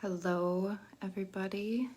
Hello, everybody.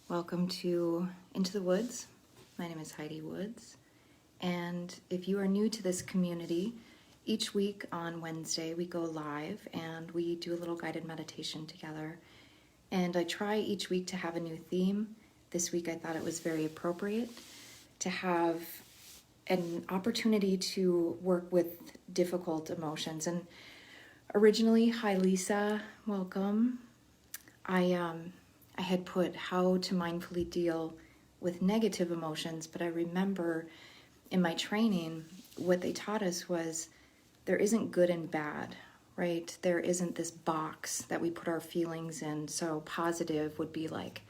Welcome to Into the Woods. My name is Heidi Woods. And if you are new to this community, each week on Wednesday we go live and we do a little guided meditation together. And I try each week to have a new theme. This week I thought it was very appropriate to have an opportunity to work with difficult emotions. And originally, hi Lisa, welcome. I had put how to mindfully deal with negative emotions, but I remember in my training, what they taught us was there isn't good and bad, right? There isn't this box that we put our feelings in. So positive would be like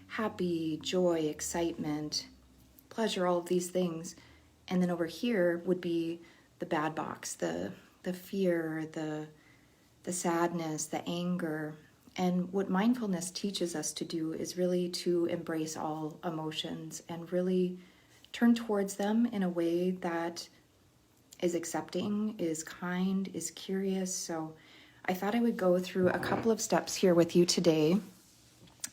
happy, joy, excitement, pleasure, all of these things. And then over here would be the bad box, the fear, the sadness, the anger. And what mindfulness teaches us to do is really to embrace all emotions and really turn towards them in a way that is accepting, is kind, is curious. So I thought I would go through a couple of steps here with you today,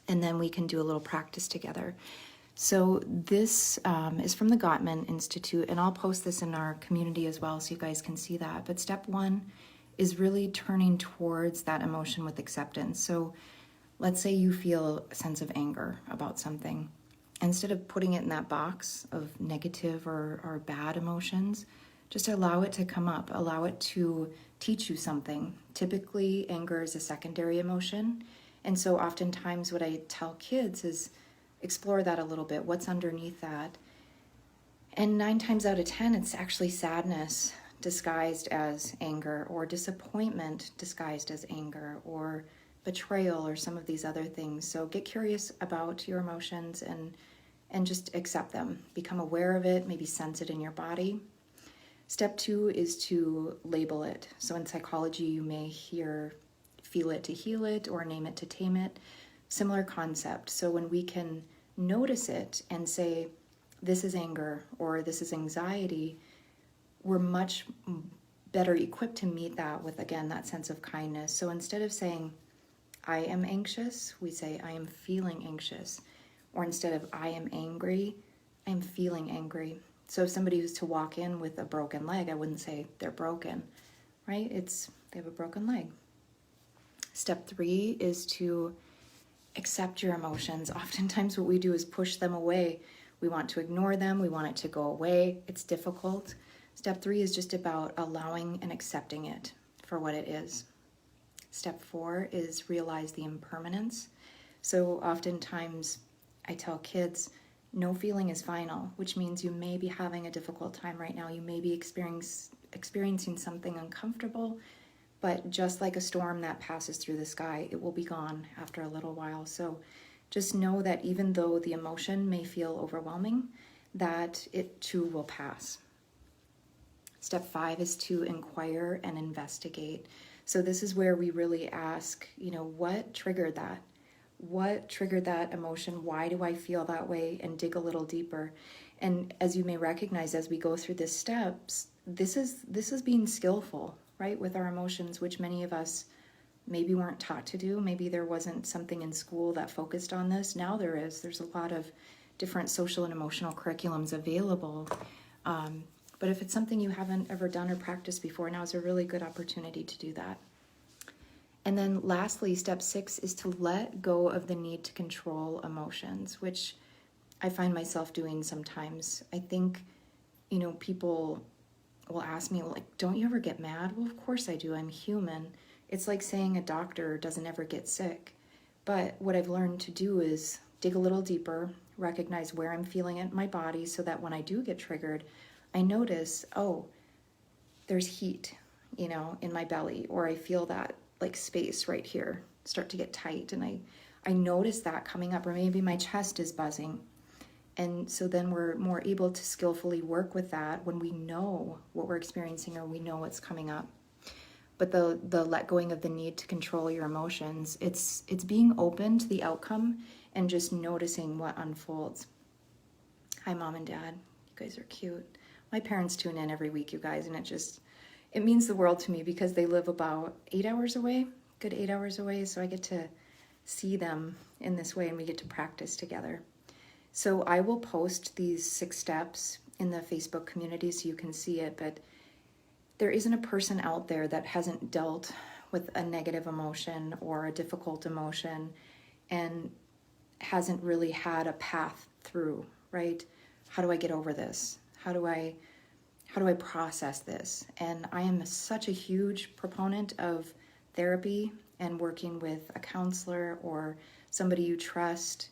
and then we can do a little practice together. So this is from the Gottman Institute, and I'll post this in our community as well so you guys can see that. But step one is really turning towards that emotion with acceptance. So let's say you feel a sense of anger about something. Instead of putting it in that box of negative or bad emotions, just allow it to come up, allow it to teach you something. Typically, anger is a secondary emotion. And so oftentimes what I tell kids is explore that a little bit. What's underneath that? And 9 times out of 10, it's actually sadness disguised as anger, or disappointment disguised as anger, or betrayal, or some of these other things. So get curious about your emotions and just accept them. Become aware of it, maybe sense it in your body. Step 2 is to label it. So in psychology, you may hear feel it to heal it, or name it to tame it. Similar concept. So when we can notice it and say, this is anger, or this is anxiety, we're much better equipped to meet that with, again, that sense of kindness. So instead of saying, I am anxious, we say, I am feeling anxious. Or instead of, I am angry, I'm feeling angry. So if somebody was to walk in with a broken leg, I wouldn't say they're broken, right? They have a broken leg. Step 3 is to accept your emotions. Oftentimes what we do is push them away. We want to ignore them. We want it to go away. It's difficult. Step 3 is just about allowing and accepting it for what it is. Step 4 is realize the impermanence. So oftentimes I tell kids, no feeling is final, which means you may be having a difficult time right now. You may be experiencing something uncomfortable, but just like a storm that passes through the sky, it will be gone after a little while. So just know that even though the emotion may feel overwhelming, that it too will pass. Step 5 is to inquire and investigate. So this is where we really ask, what triggered that? What triggered that emotion? Why do I feel that way? And dig a little deeper. And as you may recognize as we go through the steps, this is being skillful, right, with our emotions, which many of us maybe weren't taught to do. Maybe there wasn't something in school that focused on this. Now there is. There's a lot of different social and emotional curriculums available. But if it's something you haven't ever done or practiced before, now is a really good opportunity to do that. And then lastly, step 6 is to let go of the need to control emotions, which I find myself doing sometimes. I think, people will ask me, don't you ever get mad? Well, of course I do. I'm human. It's like saying a doctor doesn't ever get sick. But what I've learned to do is dig a little deeper, recognize where I'm feeling it in my body so that when I do get triggered, I notice, there's heat, in my belly, or I feel that space right here start to get tight, and I notice that coming up, or maybe my chest is buzzing. And so then we're more able to skillfully work with that when we know what we're experiencing or we know what's coming up. But the let going of the need to control your emotions, it's being open to the outcome and just noticing what unfolds. Hi, Mom and Dad. You guys are cute. My parents tune in every week, you guys, and it means the world to me because they live about 8 hours away. good 8 hours away, so I get to see them in this way and we get to practice together. So I will post these 6 steps in the Facebook community so you can see it, but there isn't a person out there that hasn't dealt with a negative emotion or a difficult emotion and hasn't really had a path through, right? How do I get over this? How do I process this? And I am such a huge proponent of therapy and working with a counselor or somebody you trust.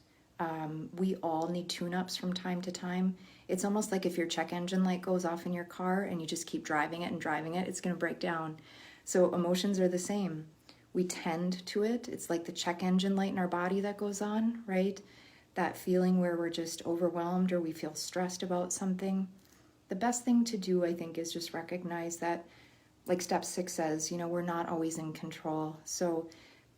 We all need tune-ups from time to time. It's almost like if your check engine light goes off in your car and you just keep driving it, it's going to break down. So emotions are the same. We tend to it. It's like the check engine light in our body that goes on, right? That feeling where we're just overwhelmed or we feel stressed about something. The best thing to do, I think, is just recognize that, like step 6 says, we're not always in control. So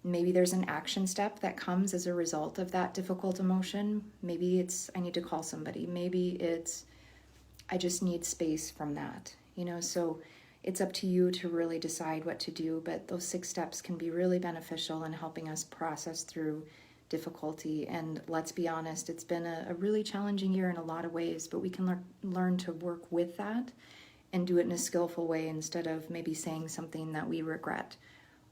maybe there's an action step that comes as a result of that difficult emotion. Maybe it's, I need to call somebody. Maybe it's, I just need space from that, so it's up to you to really decide what to do. But those 6 steps can be really beneficial in helping us process through difficulty. And let's be honest, it's been a really challenging year in a lot of ways, but we can learn to work with that and do it in a skillful way instead of maybe saying something that we regret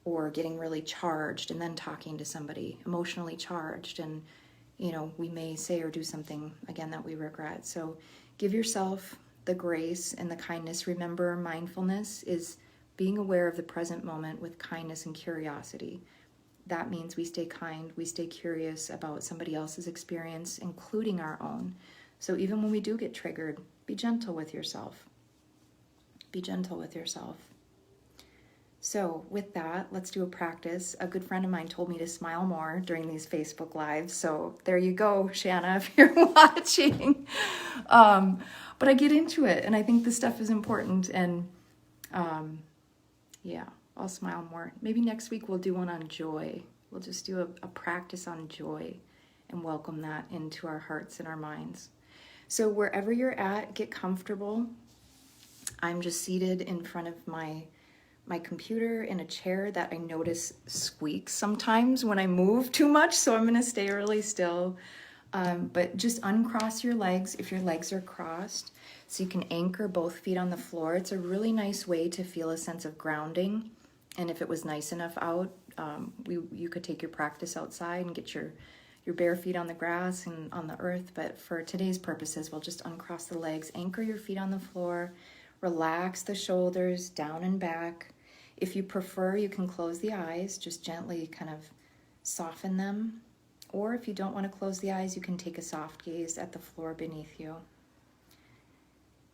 or getting really charged and then talking to somebody emotionally charged. And, we may say or do something, again, that we regret. So give yourself the grace and the kindness. Remember, mindfulness is being aware of the present moment with kindness and curiosity. That means we stay kind, we stay curious about somebody else's experience, including our own. So even when we do get triggered, be gentle with yourself. Be gentle with yourself. So with that, let's do a practice. A good friend of mine told me to smile more during these Facebook Lives. So there you go, Shanna, if you're watching. But I get into it, and I think this stuff is important. And yeah, I'll smile more. Maybe next week we'll do one on joy. We'll just do a practice on joy and welcome that into our hearts and our minds. So wherever you're at, get comfortable. I'm just seated in front of my computer in a chair that I notice squeaks sometimes when I move too much, so I'm going to stay really still. But just uncross your legs if your legs are crossed, so you can anchor both feet on the floor. It's a really nice way to feel a sense of grounding. And if it was nice enough out, you could take your practice outside and get your bare feet on the grass and on the earth. But for today's purposes, we'll just uncross the legs, anchor your feet on the floor, relax the shoulders down and back. If you prefer, you can close the eyes, just gently kind of soften them. Or if you don't want to close the eyes, you can take a soft gaze at the floor beneath you.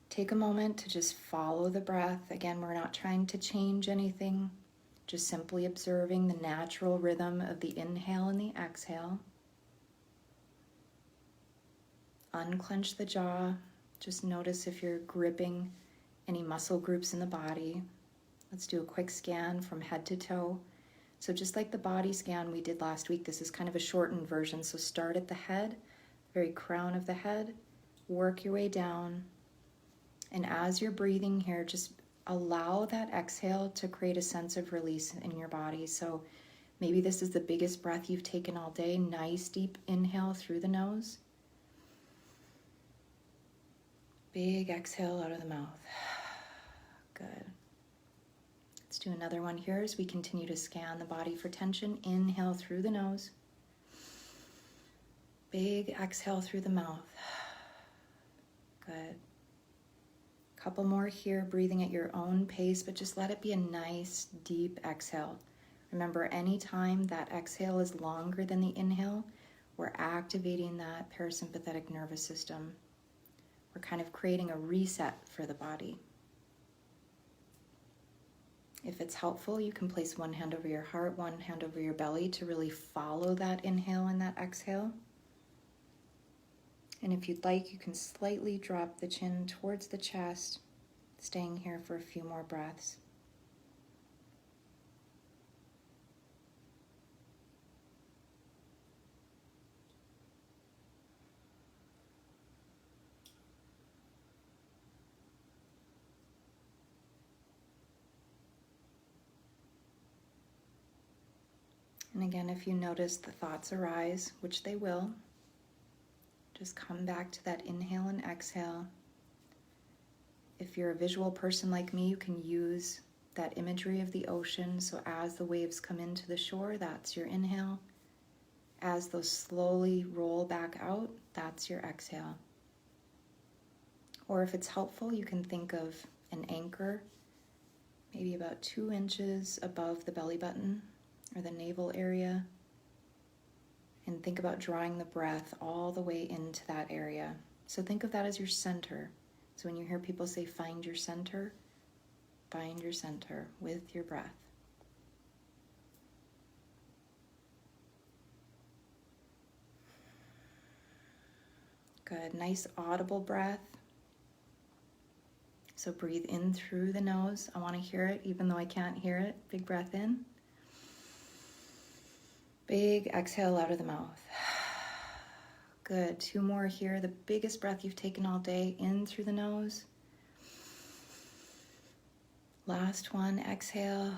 Take a moment to just follow the breath. Again, we're not trying to change anything, just simply observing the natural rhythm of the inhale and the exhale. Unclench the jaw. Just notice if you're gripping any muscle groups in the body. Let's do a quick scan from head to toe. So just like the body scan we did last week, this is kind of a shortened version. So start at the head, very crown of the head, work your way down. And as you're breathing here, just allow that exhale to create a sense of release in your body. So maybe this is the biggest breath you've taken all day. Nice deep inhale through the nose. Big exhale out of the mouth. Good. Let's do another one here as we continue to scan the body for tension. Inhale through the nose. Big exhale through the mouth. Good. Couple more here, breathing at your own pace, but just let it be a nice deep exhale. Remember, anytime that exhale is longer than the inhale, we're activating that parasympathetic nervous system. We're kind of creating a reset for the body. If it's helpful, you can place one hand over your heart, one hand over your belly to really follow that inhale and that exhale. And if you'd like, you can slightly drop the chin towards the chest, staying here for a few more breaths. And again, if you notice the thoughts arise, which they will, just come back to that inhale and exhale. If you're a visual person like me, you can use that imagery of the ocean. So as the waves come into the shore, that's your inhale. As those slowly roll back out, that's your exhale. Or if it's helpful, you can think of an anchor, maybe about 2 inches above the belly button or the navel area. And think about drawing the breath all the way into that area. So think of that as your center. So when you hear people say, find your center with your breath. Good, nice audible breath. So breathe in through the nose. I want to hear it, even though I can't hear it. Big breath in. Big exhale out of the mouth. Good, 2 more here. The biggest breath you've taken all day, in through the nose. Last one, exhale.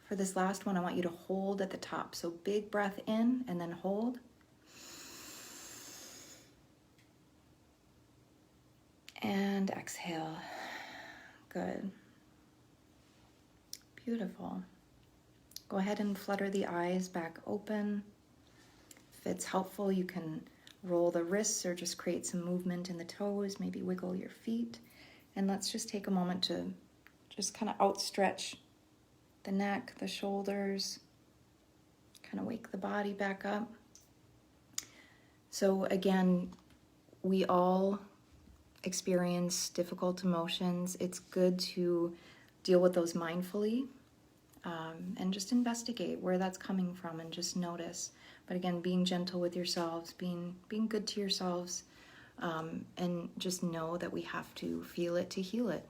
For this last one, I want you to hold at the top. So big breath in and then hold. And exhale. Good. Beautiful. Go ahead and flutter the eyes back open. If it's helpful, you can roll the wrists or just create some movement in the toes, maybe wiggle your feet. And let's just take a moment to just kind of outstretch the neck, the shoulders, kind of wake the body back up. So again, we all experience difficult emotions. It's good to deal with those mindfully and just investigate where that's coming from and just notice. But again, being gentle with yourselves, being good to yourselves, and just know that we have to feel it to heal it,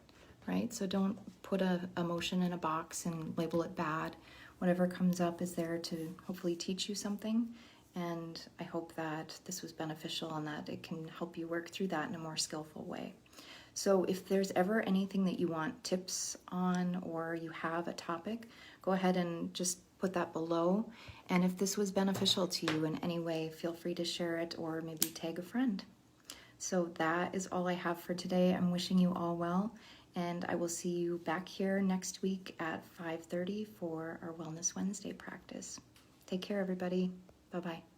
right? So don't put a emotion in a box and label it bad. Whatever comes up is there to hopefully teach you something. And I hope that this was beneficial and that it can help you work through that in a more skillful way. So if there's ever anything that you want tips on or you have a topic, go ahead and just put that below. And if this was beneficial to you in any way, feel free to share it or maybe tag a friend. So that is all I have for today. I'm wishing you all well, and I will see you back here next week at 5:30 for our Wellness Wednesday practice. Take care, everybody. Bye-bye.